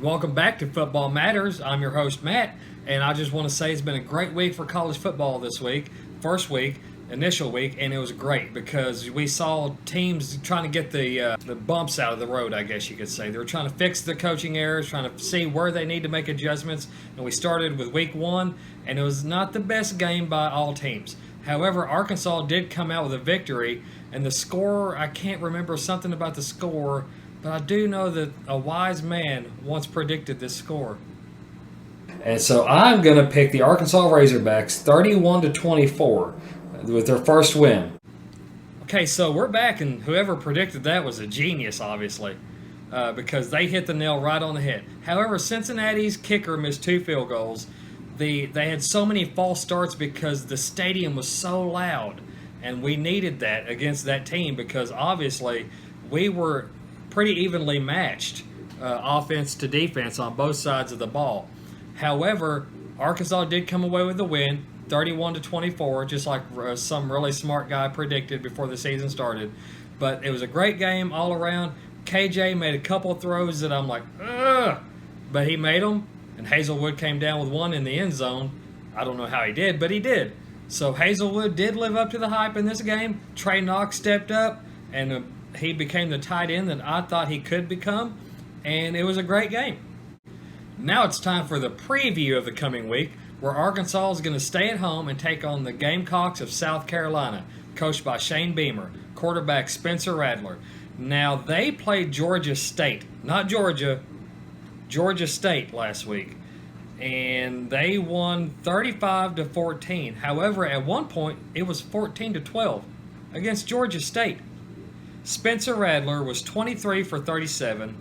Welcome back to Football Matters. I'm your host, Matt, and I just want to say it's been a great week for college football this week. First week, initial week, and it was great because we saw teams trying to get the bumps out of the road, I guess you could say. They were trying to fix the coaching errors, trying to see where they need to make adjustments, and we started with week one, and it was not the best game by all teams. However, Arkansas did come out with a victory, and the score, I can't remember something about the score, but I do know that a wise man once predicted this score. And so I'm going to pick the Arkansas Razorbacks 31-24 with their first win. Okay, so we're back, and whoever predicted that was a genius, obviously, because they hit the nail right on the head. However, Cincinnati's kicker missed 2 field goals. They had so many false starts because the stadium was so loud, and we needed that against that team because obviously we were pretty evenly matched offense to defense on both sides of the ball. However, Arkansas did come away with the win, 31-24, just like some really smart guy predicted before the season started. But it was a great game all around. KJ made a couple throws that I'm like, ugh, but he made them, and Hazelwood came down with one in the end zone. I don't know how he did, but he did. So Hazelwood did live up to the hype in this game. Trey Knox stepped up, and he became the tight end that I thought he could become, and it was a great game. Now it's time for the preview of the coming week, where Arkansas is going to stay at home and take on the Gamecocks of South Carolina, coached by Shane Beamer, quarterback Spencer Rattler. Now, they played Georgia State, not Georgia, Georgia State last week, and they won 35-14. However, at one point, it was 14-12 against Georgia State. Spencer Rattler was 23 for 37,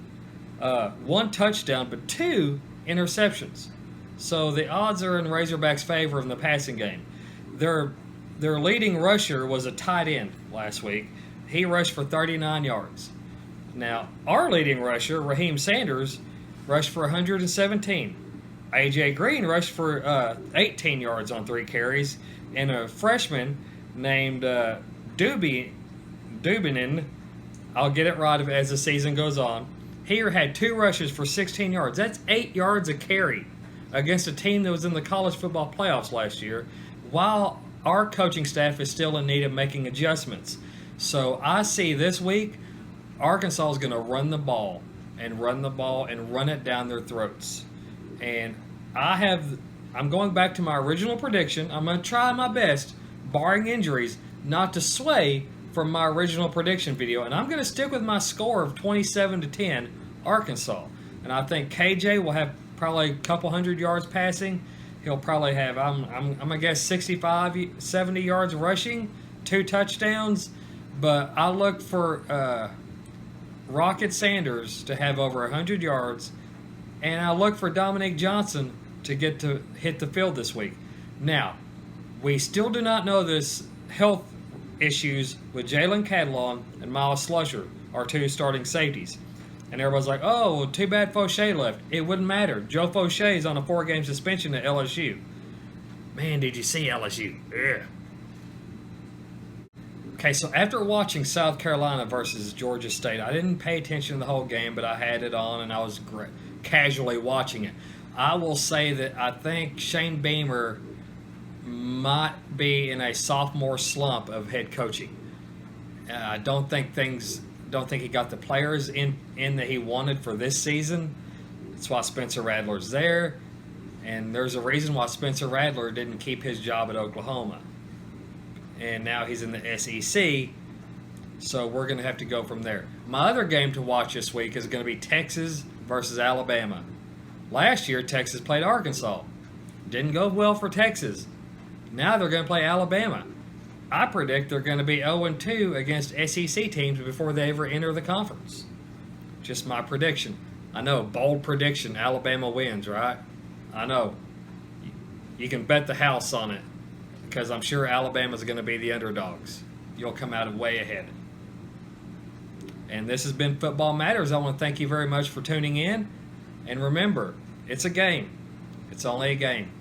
1 touchdown, but 2 interceptions. So the odds are in Razorbacks' favor in the passing game. Their leading rusher was a tight end last week. He rushed for 39 yards. Now, our leading rusher, Raheem Sanders, rushed for 117. A.J. Green rushed for 18 yards on 3 carries, and a freshman named Dubinin, I'll get it right as the season goes on. He had 2 rushes for 16 yards. That's 8 yards a carry against a team that was in the college football playoffs last year, while our coaching staff is still in need of making adjustments. So I see this week Arkansas is going to run the ball and run it down their throats. And I'm going back to my original prediction. I'm going to try my best, barring injuries, not to sway from my original prediction video, and I'm going to stick with my score of 27-10 Arkansas. And I think KJ will have probably a couple hundred yards passing. He'll probably have, I'm going to guess 65, 70 yards rushing, 2 touchdowns. But I look for Rocket Sanders to have over 100 yards, and I look for Dominique Johnson to hit the field this week. Now, we still do not know this health issues with Jalen Catalon and Miles Slusher, our 2 starting safeties. And everybody's like, oh, well, too bad Fauché left. It wouldn't matter. Joe Fauché is on a 4-game suspension at LSU. Man, did you see LSU? Yeah. Okay, so after watching South Carolina versus Georgia State, I didn't pay attention to the whole game, but I had it on and I was casually watching it. I will say that I think Shane Beamer might be in a sophomore slump of head coaching. I don't think he got the players in that he wanted for this season. That's why Spencer Rattler's there, and there's a reason why Spencer Rattler didn't keep his job at Oklahoma, and now he's in the SEC. So we're going to have to go from there. My other game to watch this week is going to be Texas versus Alabama. Last year, Texas played Arkansas. Didn't go well for Texas. Now they're going to play Alabama. I predict they're going to be 0-2 against SEC teams before they ever enter the conference. Just my prediction. I know, bold prediction, Alabama wins, right? I know. You can bet the house on it because I'm sure Alabama's going to be the underdogs. You'll come out way ahead. And this has been Football Matters. I want to thank you very much for tuning in. And remember, it's a game. It's only a game.